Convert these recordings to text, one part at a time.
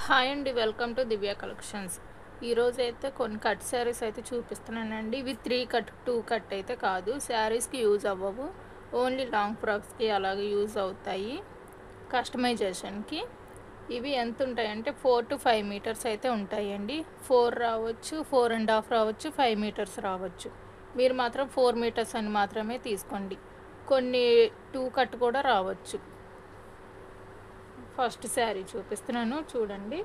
Hi అండి, welcome to Divya collections. ఈరోజు అయితే కొన్ని కట్ శారీస్ అయితే చూపిస్తున్నానండి. ఇవి 3 కట్ 2 కట్ అయితే కాదు, శారీస్కి యూజ్ అవ్వవు, ఓన్లీ లాంగ్ ఫ్రాక్స్కి అలాగే యూజ్ అవుతాయి కస్టమైజేషన్కి. ఇవి ఎంత ఉంటాయంటే 4 to 5 మీటర్స్ అయితే ఉంటాయండి. 4 రావచ్చు, 4.5 రావచ్చు, 5 మీటర్స్ రావచ్చు. మీరు మాత్రం 4 మీటర్స్ అని మాత్రమే తీసుకోండి. కొన్ని 2 కట్ కూడా రావచ్చు. ఫస్ట్ శారీ చూపిస్తున్నాను చూడండి.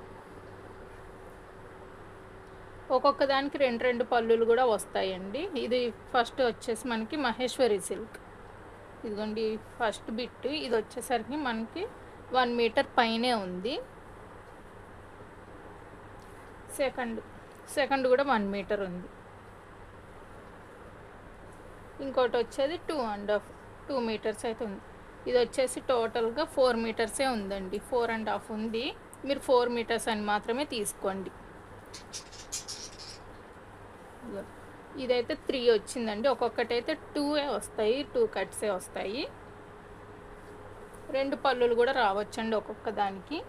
ఒక్కొక్క దానికి రెండు రెండు పళ్ళులు కూడా వస్తాయండి. ఇది ఫస్ట్ వచ్చేసి మనకి మహేశ్వరి సిల్క్. ఇదిగోండి ఫస్ట్ బిట్. ఇది వచ్చేసరికి మనకి 1 మీటర్ పైనే ఉంది. సెకండ్ కూడా 1 మీటర్ ఉంది. ఇంకోటి వచ్చేది 2 మీటర్స్ అయితే ఉంది. ఇది వచ్చేసి టోటల్గా 4 మీటర్సే ఉందండి. 4.5 ఉంది. మీరు 4 మీటర్స్ అని మాత్రమే తీసుకోండి. ఇదైతే 3 వచ్చిందండి. ఒక్కొక్కటైతే 2 వస్తాయి, 2 కట్సే వస్తాయి. 2 పళ్ళులు కూడా రావచ్చండి ఒక్కొక్క దానికి.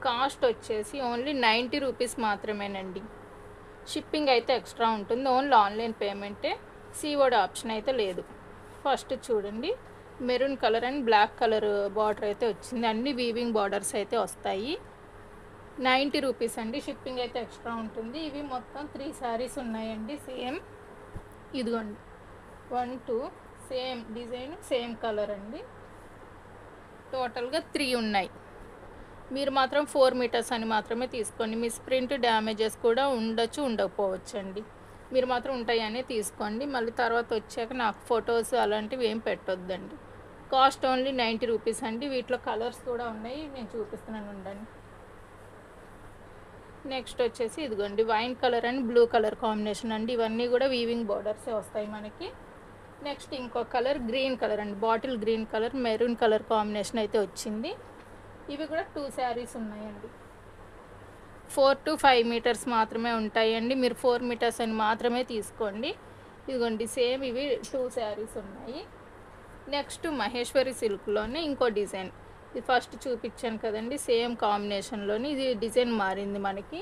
కాస్ట్ వచ్చేసి ఓన్లీ 90 రూపీస్ మాత్రమేనండి. షిప్పింగ్ అయితే ఎక్స్ట్రా ఉంటుంది. ఓన్లీ ఆన్లైన్ పేమెంటే, సీఓడి ఆప్షన్ అయితే లేదు. ఫస్ట్ చూడండి, maroon colour and black colour border అయితే వచ్చింది. అన్ని వీవింగ్ బార్డర్స్ అయితే వస్తాయి. 90 రూపీస్ అండి. షిప్పింగ్ అయితే ఎక్స్ట్రా ఉంటుంది. ఇవి మొత్తం 3 శారీస్ ఉన్నాయండి. సేమ్ ఇదిగోండి 1 2 సేమ్ డిజైన్, సేమ్ కలర్ అండి. టోటల్గా 3 ఉన్నాయి. మీరు మాత్రం 4 మీటర్స్ అని మాత్రమే తీసుకోండి. మిస్ ప్రింట్ డ్యామేజెస్ కూడా ఉండొచ్చు, ఉండకపోవచ్చు అండి. మీరు మాత్రం ఉంటాయని తీసుకోండి. మళ్ళీ తర్వాత వచ్చాక నాకు ఫొటోస్ అలాంటివి ఏం పెట్టొద్దండి. కాస్ట్ ఓన్లీ 90 రూపీస్ అండి. వీటిలో కలర్స్ కూడా ఉన్నాయి, నేను చూపిస్తున్నాను ఉండండి. నెక్స్ట్ వచ్చేసి ఇదిగోండి wine colour and blue colour combination అండి. ఇవన్నీ కూడా వీవింగ్ బార్డర్సే వస్తాయి మనకి. నెక్స్ట్ ఇంకో కలర్ గ్రీన్ కలర్ అండి, bottle green colour maroon colour combination అయితే వచ్చింది. ఇవి కూడా 2 శారీస్ ఉన్నాయండి. 4 to 5 మీటర్స్ మాత్రమే ఉంటాయండి. మీరు 4 మీటర్స్ అని మాత్రమే తీసుకోండి. ఇదిగోండి సేమ్ ఇవి 2 శారీస్ ఉన్నాయి. నెక్స్ట్ మహేశ్వరి సిల్క్లోనే ఇంకో డిజైన్. ఇది ఫస్ట్ చూపించాను కదండి, సేమ్ కాంబినేషన్లోని ఇది డిజైన్ మారింది మనకి.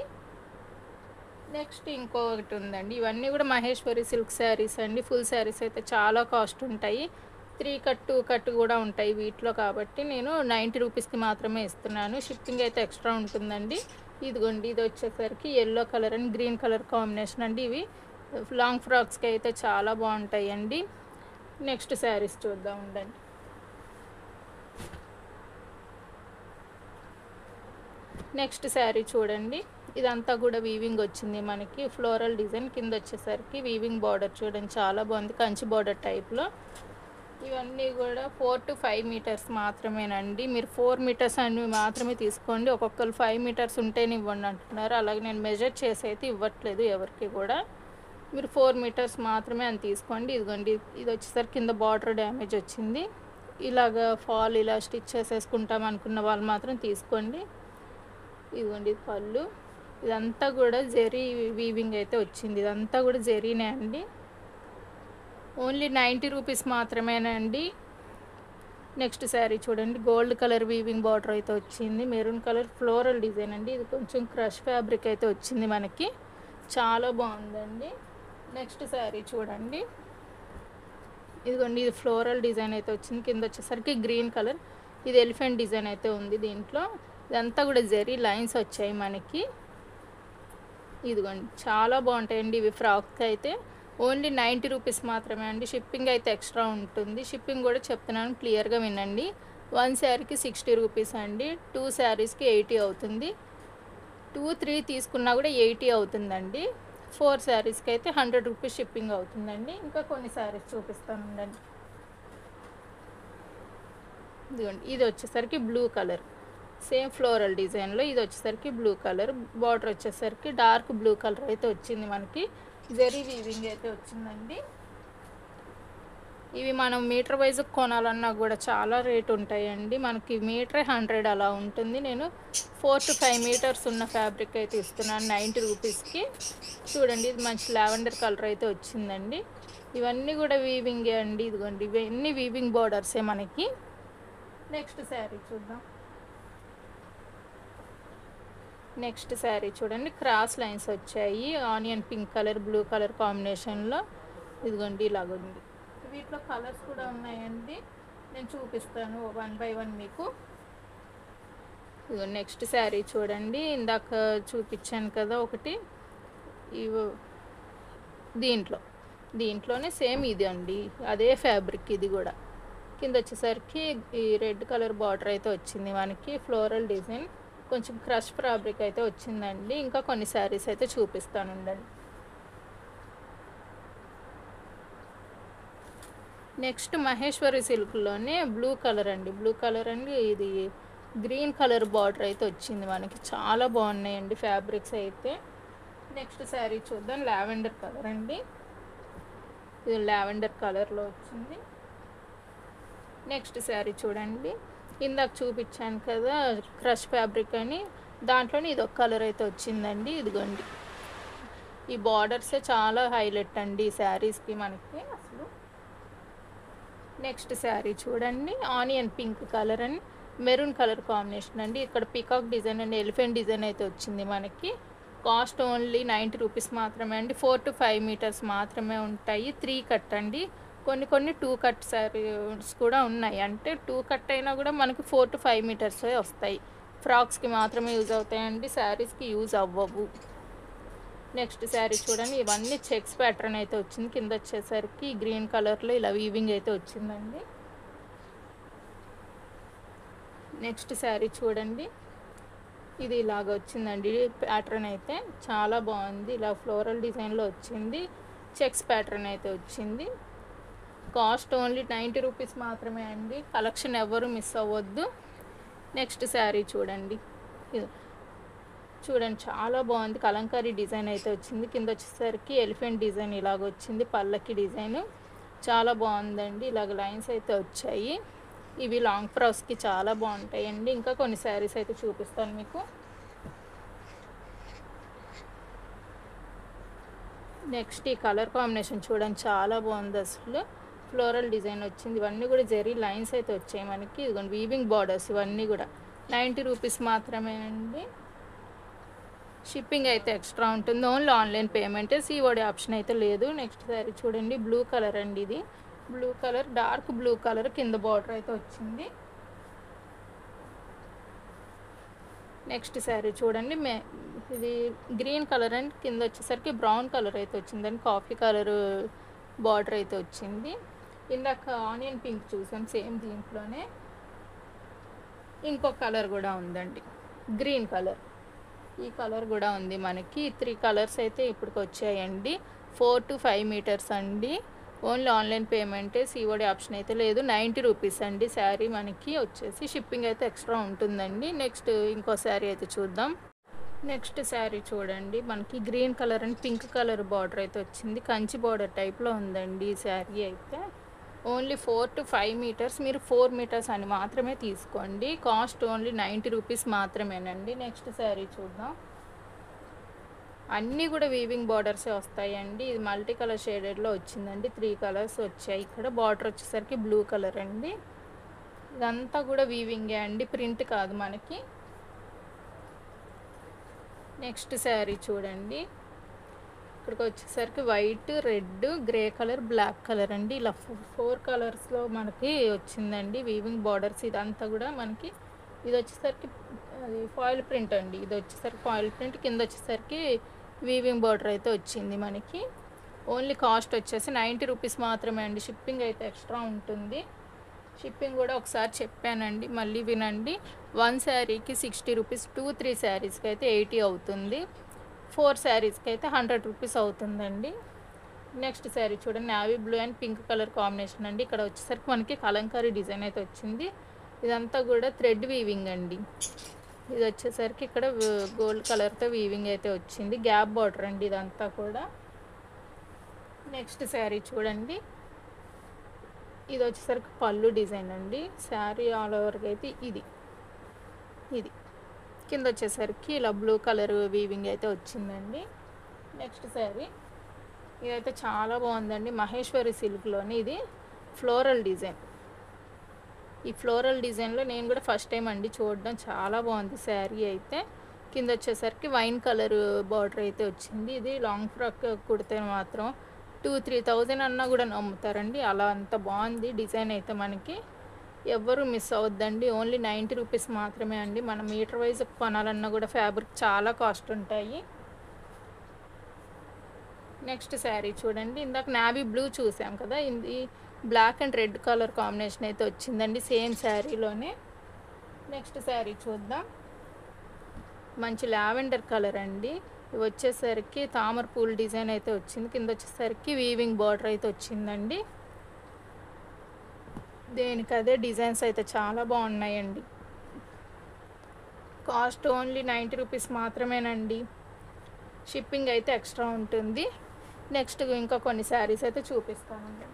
నెక్స్ట్ ఇంకొకటి ఉందండి. ఇవన్నీ కూడా మహేశ్వరి సిల్క్ శారీస్ అండి. ఫుల్ శారీస్ అయితే చాలా కాస్ట్ ఉంటాయి. 3 కట్ 2 కట్ కూడా ఉంటాయి వీటిలో. కాబట్టి నేను 90 రూపీస్కి మాత్రమే ఇస్తున్నాను. షిప్పింగ్ అయితే ఎక్స్ట్రా ఉంటుందండి. ఇదిగోండి ఇది వచ్చేసరికి yellow colour and green colour combination అండి. ఇవి లాంగ్ ఫ్రాక్స్కి అయితే చాలా బాగుంటాయండి. నెక్స్ట్ శారీస్ చూద్దాం ఉండండి. నెక్స్ట్ శారీ చూడండి. ఇదంతా కూడా వీవింగ్ వచ్చింది మనకి, ఫ్లోరల్ డిజైన్. కింద వచ్చేసరికి వీవింగ్ బార్డర్ చూడండి, చాలా బాగుంది, కంచి బార్డర్ టైప్లో. ఇవన్నీ కూడా 4 to 5 మీటర్స్ మాత్రమేనండి. మీరు 4 మీటర్స్ అని మాత్రమే తీసుకోండి. ఒక్కొక్కరు 5 మీటర్స్ ఉంటేనే ఇవ్వండి అంటున్నారు. అలాగే నేను మెజర్ చేసి అయితే ఇవ్వట్లేదు ఎవరికి కూడా. మీరు 4 మీటర్స్ మాత్రమే అని తీసుకోండి. ఇదిగోండి ఇది వచ్చేసరికి కింద బార్డర్ డ్యామేజ్ వచ్చింది. ఇలాగా ఫాల్ ఇలా స్టిచ్ చేసేసుకుంటాం అనుకున్న వాళ్ళు మాత్రం తీసుకోండి. ఇదిగోండి పళ్ళు. ఇదంతా కూడా జెరీ వీవింగ్ అయితే వచ్చింది. ఇదంతా కూడా జెరీనే అండి. ఓన్లీ 90 రూపీస్ మాత్రమేనండి. నెక్స్ట్ శారీ చూడండి, గోల్డ్ కలర్ వీవింగ్ బార్డర్ అయితే వచ్చింది. మెరూన్ కలర్ ఫ్లోరల్ డిజైన్ అండి. ఇది కొంచెం క్రష్ ఫ్యాబ్రిక్ అయితే వచ్చింది మనకి, చాలా బాగుందండి. నెక్స్ట్ శారీ చూడండి, ఇదిగోండి ఇది ఫ్లోరల్ డిజైన్ అయితే వచ్చింది. కింద వచ్చేసరికి గ్రీన్ కలర్, ఇది ఎలిఫెంట్ డిజైన్ అయితే ఉంది దీంట్లో. ఇదంతా కూడా జెరీ లైన్స్ వచ్చాయి మనకి. ఇదిగోండి చాలా బాగుంటాయండి ఇవి. ఫ్రాక్స్ అయితే ఓన్లీ 90 రూపీస్ మాత్రమే అండి. షిప్పింగ్ అయితే ఎక్స్ట్రా ఉంటుంది. షిప్పింగ్ కూడా చెప్తున్నాను, క్లియర్గా వినండి. 1 శారీకి 60 రూపీస్ అండి. 2 శారీస్కి 80 అవుతుంది. 2 3 తీసుకున్నా కూడా 80 అవుతుందండి. 4 శారీస్కి అయితే 100 రూపీస్ షిప్పింగ్ అవుతుందండి. ఇంకా కొన్ని శారీస్ చూపిస్తాను ఉండండి. ఇదిగోండి ఇది వచ్చేసరికి బ్లూ కలర్, సేమ్ ఫ్లోరల్ డిజైన్లో. ఇది వచ్చేసరికి బ్లూ కలర్, బార్డర్ వచ్చేసరికి డార్క్ బ్లూ కలర్ అయితే వచ్చింది మనకి. జెరీ వీవింగ్ అయితే వచ్చిందండి. ఇవి మనం మీటర్ వైజ్ కొనాలన్నా కూడా చాలా రేట్ ఉంటాయండి. మనకి మీటరే 100 అలా ఉంటుంది. నేను 4 to 5 మీటర్స్ ఉన్న ఫ్యాబ్రిక్ అయితే ఇస్తున్నాను 90 రూపీస్కి. చూడండి ఇది మంచి లావెండర్ కలర్ అయితే వచ్చిందండి. ఇవన్నీ కూడా వీవింగే అండి. ఇదిగోండి ఇవన్నీ వీవింగ్ బార్డర్సే మనకి. నెక్స్ట్ శారీ చూద్దాం. నెక్స్ట్ శారీ చూడండి, క్రాస్ లైన్స్ వచ్చాయి, onion pink colour blue colour కాంబినేషన్లో. ఇదిగోండి ఇలాగుంది. వీటిలో కలర్స్ కూడా ఉన్నాయండి, నేను చూపిస్తాను వన్ బై వన్ మీకు. ఇదిగో నెక్స్ట్ శారీ చూడండి, ఇందాక చూపించాను కదా ఒకటి, దీంట్లోనే సేమ్ ఇది అండి, అదే ఫ్యాబ్రిక్ ఇది కూడా. కింద వచ్చేసరికి ఈ రెడ్ కలర్ బార్డర్ అయితే వచ్చింది మనకి, ఫ్లోరల్ డిజైన్, కొంచెం క్రష్ ఫ్యాబ్రిక్ అయితే వచ్చిందండి. ఇంకా కొన్ని శారీస్ అయితే చూపిస్తానుండండి. నెక్స్ట్ మహేశ్వరి సిల్క్లోనే బ్లూ కలర్ అండి, ఇది గ్రీన్ కలర్ బార్డర్ అయితే వచ్చింది మనకి, చాలా బాగున్నాయండి ఫ్యాబ్రిక్స్ అయితే. నెక్స్ట్ శారీ చూద్దాం, లావెండర్ కలర్ అండి, ఇది లావెండర్ కలర్లో వచ్చింది. నెక్స్ట్ శారీ చూడండి, ఇందాక చూపించాను కదా క్రష్ ఫ్యాబ్రిక్ అని, దాంట్లోనే ఇది ఒక కలర్ అయితే వచ్చిందండి. ఇదిగోండి, ఈ బార్డర్సే చాలా హైలైట్ అండి ఈ శారీస్కి మనకి అసలు. నెక్స్ట్ శారీ చూడండి, onion pink colour and maroon colour combination అండి. ఇక్కడ peacock design and elephant design అయితే వచ్చింది మనకి. కాస్ట్ ఓన్లీ 90 రూపీస్ మాత్రమే అండి. 4 to 5 మీటర్స్ మాత్రమే ఉంటాయి. 3 కట్ అండి, కొన్ని 2 కట్ శారీస్ కూడా ఉన్నాయి. అంటే 2 కట్ అయినా కూడా మనకి 4 to 5 మీటర్స్ వస్తాయి. ఫ్రాక్స్కి మాత్రమే యూజ్ అవుతాయండి, శారీస్కి యూజ్ అవ్వవు. నెక్స్ట్ శారీ చూడండి, ఇవన్నీ చెక్స్ ప్యాటర్న్ అయితే వచ్చింది. కింద వచ్చేసరికి గ్రీన్ కలర్లో ఇలా వీవింగ్ అయితే వచ్చిందండి. నెక్స్ట్ శారీ చూడండి, ఇది ఇలాగ వచ్చిందండి ప్యాటర్న్ అయితే, చాలా బాగుంది. ఇలా ఫ్లోరల్ డిజైన్లో వచ్చింది, చెక్స్ ప్యాటర్న్ అయితే వచ్చింది. కాస్ట్ ఓన్లీ 90 రూపీస్ మాత్రమే అండి. కలెక్షన్ ఎవరు మిస్ అవ్వద్దు. నెక్స్ట్ శారీ చూడండి, చాలా బాగుంది. కలంకారీ డిజైన్ అయితే వచ్చింది. కింద వచ్చేసరికి ఎలిఫెంట్ డిజైన్ ఇలాగ వచ్చింది, పల్లకి డిజైన్ చాలా బాగుందండి. ఇలాగ లైన్స్ అయితే వచ్చాయి. ఇవి లాంగ్ ఫ్రాక్స్కి చాలా బాగుంటాయండి. ఇంకా కొన్ని శారీస్ అయితే చూపిస్తాను మీకు. నెక్స్ట్ ఈ కలర్ కాంబినేషన్ చూడండి, చాలా బాగుంది అసలు. ఫ్లోరల్ డిజైన్ వచ్చింది, ఇవన్నీ కూడా జెరీ లైన్స్ అయితే వచ్చాయి మనకి. ఇదిగోండి వీవింగ్ బార్డర్స్, ఇవన్నీ కూడా 90 రూపీస్ మాత్రమే అండి. షిప్పింగ్ అయితే ఎక్స్ట్రా ఉంటుంది, ఓన్లీ ఆన్లైన్ పేమెంటే, COD ఆప్షన్ అయితే లేదు. నెక్స్ట్ శారీ చూడండి, బ్లూ కలర్ అండి, ఇది blue colour, dark blue colour కింద బార్డర్ అయితే వచ్చింది. నెక్స్ట్ శారీ చూడండి, ఇది గ్రీన్ కలర్ అండ్ కింద వచ్చేసరికి బ్రౌన్ కలర్ అయితే వచ్చిందండి, కాఫీ కలర్ బార్డర్ అయితే వచ్చింది. ఇందాక ఆనియన్ పింక్ చూసాం, సేమ్ దీంట్లోనే ఇంకో కలర్ కూడా ఉందండి, గ్రీన్ కలర్. ఈ కలర్ కూడా ఉంది మనకి. 3 కలర్స్ అయితే ఇప్పటికి వచ్చాయండి. 4 to 5 మీటర్స్ అండి. ఓన్లీ ఆన్లైన్ పేమెంటే, COD ఆప్షన్ అయితే లేదు. 90 రూపీస్ అండి శారీ మనకి వచ్చేసి. షిప్పింగ్ అయితే ఎక్స్ట్రా ఉంటుందండి. నెక్స్ట్ ఇంకో శారీ అయితే చూద్దాం. నెక్స్ట్ శారీ చూడండి, మనకి green colour and pink colour border అయితే వచ్చింది. కంచి బార్డర్ టైప్లో ఉందండి ఈ శారీ అయితే. ఓన్లీ 4 to 5 మీటర్స్, మీరు 4 మీటర్స్ అని మాత్రమే తీసుకోండి. కాస్ట్ ఓన్లీ 90 రూపీస్ మాత్రమేనండి. నెక్స్ట్ శారీ చూద్దాం. అన్నీ కూడా వీవింగ్ బార్డర్సే వస్తాయండి. ఇది మల్టీ కలర్ షేడెడ్లో వచ్చిందండి, 3 కలర్స్ వచ్చాయి. ఇక్కడ బార్డర్ వచ్చేసరికి బ్లూ కలర్ అండి. ఇదంతా కూడా వీవింగే అండి, ప్రింట్ కాదు మనకి. నెక్స్ట్ శారీ చూడండి, ఇక్కడికి వచ్చేసరికి white, red, grey colour, black colour అండి. ఇలా 4 కలర్స్లో మనకి వచ్చిందండి వీవింగ్ బార్డర్స్. ఇదంతా కూడా మనకి, ఇది వచ్చేసరికి అది ఫాయిల్ ప్రింట్ అండి, ఇది వచ్చేసరికి ఫాయిల్ ప్రింట్, కింద వచ్చేసరికి వీవింగ్ బార్డర్ అయితే వచ్చింది మనకి. ఓన్లీ కాస్ట్ వచ్చేసి 90 రూపీస్ మాత్రమే అండి. షిప్పింగ్ అయితే ఎక్స్ట్రా ఉంటుంది. షిప్పింగ్ కూడా ఒకసారి చెప్పానండి, మళ్ళీ వినండి. 1 శారీకి 60 రూపీస్, 2-3 శారీస్కి అయితే 80 అవుతుంది, 4 శారీస్కి అయితే 100 రూపీస్ అవుతుందండి. నెక్స్ట్ శారీ చూడండి, navy blue and pink colour combination అండి. ఇక్కడ వచ్చేసరికి మనకి కలంకారీ డిజైన్ అయితే వచ్చింది. ఇదంతా కూడా థ్రెడ్ వీవింగ్ అండి. ఇది వచ్చేసరికి ఇక్కడ గోల్డ్ కలర్తో వీవింగ్ అయితే వచ్చింది. గ్యాప్ బార్డర్ అండి ఇదంతా కూడా. నెక్స్ట్ శారీ చూడండి, ఇది వచ్చేసరికి పళ్ళు డిజైన్ అండి. శారీ ఆల్ ఓవర్కి అయితే ఇది కింద వచ్చేసరికి ఇలా బ్లూ కలర్ వీవింగ్ అయితే వచ్చిందండి. నెక్స్ట్ శారీ ఇదైతే చాలా బాగుందండి, మహేశ్వరి సిల్క్లోని. ఇది ఫ్లోరల్ డిజైన్. ఈ ఫ్లోరల్ డిజైన్లో నేను కూడా ఫస్ట్ టైం అండి చూడడం, చాలా బాగుంది శారీ అయితే. కింద వచ్చేసరికి వైన్ కలర్ బార్డర్ అయితే వచ్చింది. ఇది లాంగ్ ఫ్రాక్ కుడితే మాత్రం 2-3,000 అన్నా కూడా నమ్ముతారండి. అలా అంత బాగుంది డిజైన్ అయితే మనకి. ఎవ్వరూ మిస్ అవ్వద్దండి. ఓన్లీ 90 రూపీస్ మాత్రమే అండి. మనం మీటర్ వైజ్ కొనాలన్నా కూడా ఫ్యాబ్రిక్ చాలా కాస్ట్ ఉంటాయి. నెక్స్ట్ శారీ చూడండి. ఇందాక నావీ బ్లూ చూసాం కదా, ఇది black and red colour combination అయితే వచ్చిందండి సేమ్ శారీలోనే. నెక్స్ట్ శారీ చూద్దాం. మంచి లావెండర్ కలర్ అండి. ఇవి వచ్చేసరికి తామర పూల డిజైన్ అయితే వచ్చింది. కింద వచ్చేసరికి వీవింగ్ బార్డర్ అయితే వచ్చిందండి. దేనికి అదే డిజైన్స్ అయితే చాలా బాగున్నాయండి. కాస్ట్ ఓన్లీ 90 రూపీస్ మాత్రమేనండి. షిప్పింగ్ అయితే ఎక్స్ట్రా ఉంటుంది. నెక్స్ట్ ఇంకా కొన్ని శారీస్ అయితే చూపిస్తానండి.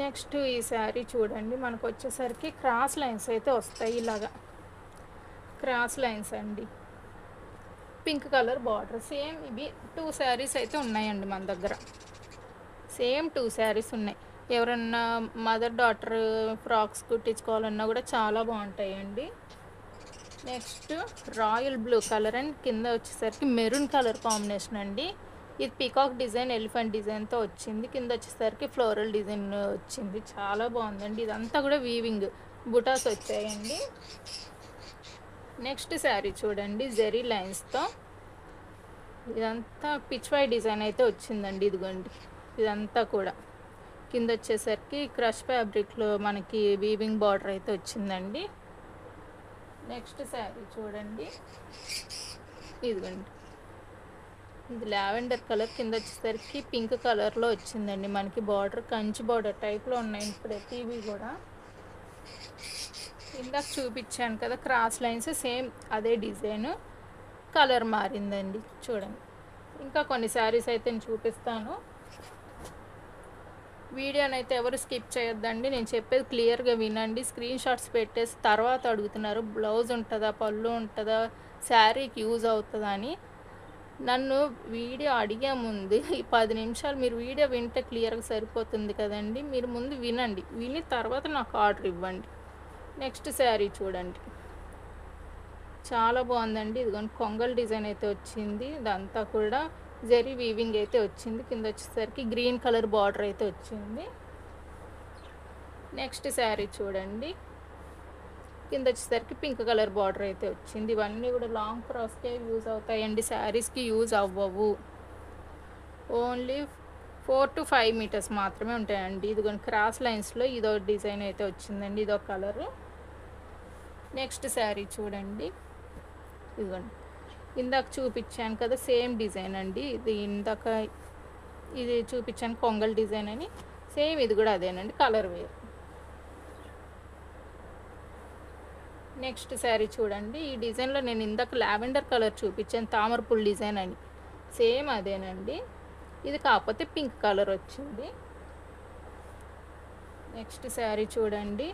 నెక్స్ట్ ఈ శారీ చూడండి. మనకు వచ్చేసరికి క్రాస్ లైన్స్ అయితే వస్తాయి. ఇలాగా క్రాస్ లైన్స్ అండి. Pink colour border. సేమ్ ఇవి 2 శారీస్ అయితే ఉన్నాయండి మన దగ్గర. సేమ్ 2 శారీస్ ఉన్నాయి. ఎవరన్నా మదర్ డాటర్ ఫ్రాక్స్ కుట్టించుకోవాలన్నా కూడా చాలా బాగుంటాయండి. Next royal blue colour and కింద వచ్చేసరికి మెరూన్ కలర్ కాంబినేషన్ అండి. ఇది పీకాక్ డిజైన్, ఎలిఫెంట్ డిజైన్తో వచ్చింది. కింద వచ్చేసరికి ఫ్లోరల్ డిజైన్ వచ్చింది. చాలా బాగుందండి. ఇదంతా కూడా వీవింగ్ బుటాస్ వచ్చాయండి. నెక్స్ట్ శారీ చూడండి. జెరీ లైన్స్తో ఇదంతా పిచ్వై డిజైన్ అయితే వచ్చిందండి. ఇదిగోండి, ఇదంతా కూడా కింద వచ్చేసరికి క్రష్ ఫ్యాబ్రిక్లో మనకి వీవింగ్ బార్డర్ అయితే వచ్చిందండి. నెక్స్ట్ శారీ చూడండి. ఇదిగోండి, ఇది లావెండర్ కలర్. కింద వచ్చేసరికి పింక్ కలర్లో వచ్చిందండి మనకి బార్డర్. కంచి బార్డర్ టైప్లో ఉన్నాయి ప్రతివి కూడా. ఇందాక చూపించాను కదా క్రాస్ లైన్స్, సేమ్ అదే డిజైన్, కలర్ మారిందండి. చూడండి, ఇంకా కొన్ని శారీస్ అయితే నేను చూపిస్తాను. వీడియోనైతే ఎవరు స్కిప్ చేయొద్దండి. నేను చెప్పేది క్లియర్గా వినండి. స్క్రీన్ షాట్స్ పెట్టేసి తర్వాత అడుగుతున్నారు బ్లౌజ్ ఉంటుందా, పళ్ళు ఉంటుందా, శారీకి యూజ్ అవుతుందా అని. నన్ను వీడియో అడిగే ముందు ఈ 10 నిమిషాలు మీరు వీడియో వింటే క్లియర్గా సరిపోతుంది కదండి. మీరు ముందు వినండి, విని తర్వాత నాకు ఆర్డర్ ఇవ్వండి. నెక్స్ట్ శారీ చూడండి. చాలా బాగుందండి. ఇదిగోండి, కొంగల్ డిజైన్ అయితే వచ్చింది. ఇదంతా కూడా జెరీ వీవింగ్ అయితే వచ్చింది. కింద వచ్చేసరికి గ్రీన్ కలర్ బార్డర్ అయితే వచ్చింది. నెక్స్ట్ శారీ చూడండి. కింద వచ్చేసరికి పింక్ కలర్ బార్డర్ అయితే వచ్చింది. ఇవన్నీ కూడా లాంగ్ ఫ్రాక్స్కే యూజ్ అవుతాయండి, శారీస్కి యూజ్ అవ్వవు. ఓన్లీ 4 to 5 మీటర్స్ మాత్రమే ఉంటాయండి. ఇదిగోండి, క్రాస్ లైన్స్లో ఇదో డిజైన్ అయితే వచ్చిందండి, ఇదో కలరు. నెక్స్ట్ శారీ చూడండి. ఇదిగోండి, ఇందాక చూపించాను కదా సేమ్ డిజైన్ అండి. ఇది ఇందాక ఇది చూపించాను కొంగల్ డిజైన్ అని, సేమ్ ఇది కూడా అదేనండి, కలర్ వేరు. నెక్స్ట్ శారీ చూడండి. ఈ డిజైన్లో నేను ఇందాక లావెండర్ కలర్ చూపించాను తామరపుల్ డిజైన్ అని, సేమ్ అదేనండి. ఇది కాకపోతే పింక్ కలర్ వచ్చింది. నెక్స్ట్ శారీ చూడండి.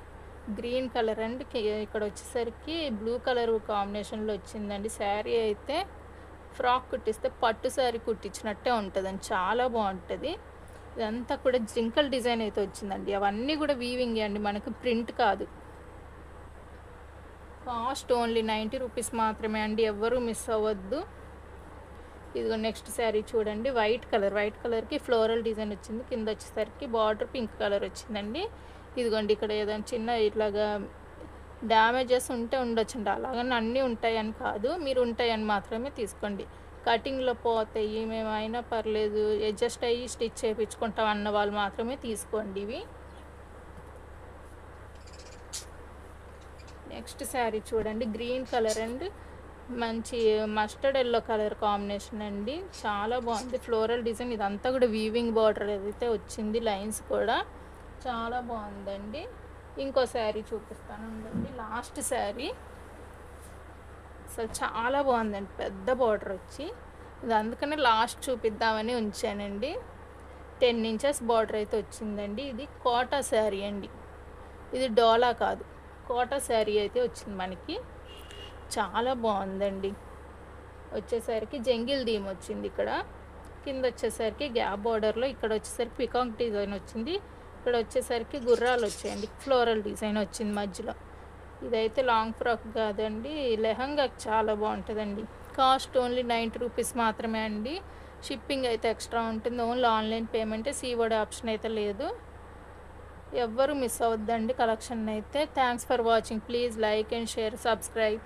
గ్రీన్ కలర్ అండి. ఇక్కడ వచ్చేసరికి బ్లూ కలర్ కాంబినేషన్లో వచ్చిందండి. శారీ అయితే ఫ్రాక్ కుట్టిస్తే పట్టు శారీ కుట్టించినట్టే ఉంటుందండి, చాలా బాగుంటుంది. ఇదంతా కూడా జింకల్ డిజైన్ అయితే వచ్చిందండి. అవన్నీ కూడా వీవింగ్ అండి, మనకి ప్రింట్ కాదు. కాస్ట్ ఓన్లీ 90 రూపీస్ మాత్రమే అండి. ఎవ్వరూ మిస్ అవ్వద్దు. ఇదిగో నెక్స్ట్ శారీ చూడండి. వైట్ కలర్కి ఫ్లోరల్ డిజైన్ వచ్చింది. కింద వచ్చేసరికి బార్డర్ పింక్ కలర్ వచ్చిందండి. ఇదిగోండి, ఇక్కడ ఏదైనా చిన్న ఇట్లాగా డ్యామేజెస్ ఉంటే ఉండొచ్చండి. అలాగని అన్నీ ఉంటాయని కాదు, మీరు ఉంటాయని మాత్రమే తీసుకోండి. కటింగ్లో పోతాయి, మేమైనా పర్లేదు అడ్జస్ట్ అయ్యి స్టిచ్ చేయించుకుంటాం అన్న వాళ్ళు మాత్రమే తీసుకోండి ఇవి. నెక్స్ట్ శారీ చూడండి. గ్రీన్ కలర్ అండ్ మంచి మస్టర్డ్ ఎల్లో కలర్ కాంబినేషన్ అండి. చాలా బాగుంది. ఫ్లోరల్ డిజైన్, ఇదంతా కూడా వీవింగ్ బార్డర్ అయితే వచ్చింది. లైన్స్ కూడా చాలా బాగుందండి. ఇంకో శారీ చూపిస్తానండి, లాస్ట్ శారీ. అసలు చాలా బాగుందండి, పెద్ద బార్డర్ వచ్చి. ఇది అందుకనే లాస్ట్ చూపిద్దామని ఉంచానండి. 10 ఇంచెస్ బార్డర్ అయితే వచ్చిందండి. ఇది కోటా శారీ అండి, ఇది డోలా కాదు, కోటా శారీ అయితే వచ్చింది మనకి. చాలా బాగుందండి. వచ్చేసరికి జంగిల్ థీమ్ వచ్చింది. ఇక్కడ కింద వచ్చేసరికి గ్యాప్ బార్డర్లో ఇక్కడ వచ్చేసరికి పికాక్ డిజైన్ వచ్చింది. ఇక్కడ వచ్చేసరికి గుర్రాలు వచ్చాయండి, ఫ్లోరల్ డిజైన్ వచ్చింది మధ్యలో. ఇదైతే లాంగ్ ఫ్రాక్ కాదండి, లెహంగాకి చాలా బాగుంటుందండి. కాస్ట్ ఓన్లీ 90 రూపీస్ మాత్రమే అండి. షిప్పింగ్ అయితే ఎక్స్ట్రా ఉంటుంది. ఓన్లీ ఆన్లైన్ పేమెంటే, సీఓడి ఆప్షన్ అయితే లేదు. ఎవ్వరు మిస్ అవ్వద్దండి కలెక్షన్ అయితే. Thanks for watching. Please like and share, subscribe.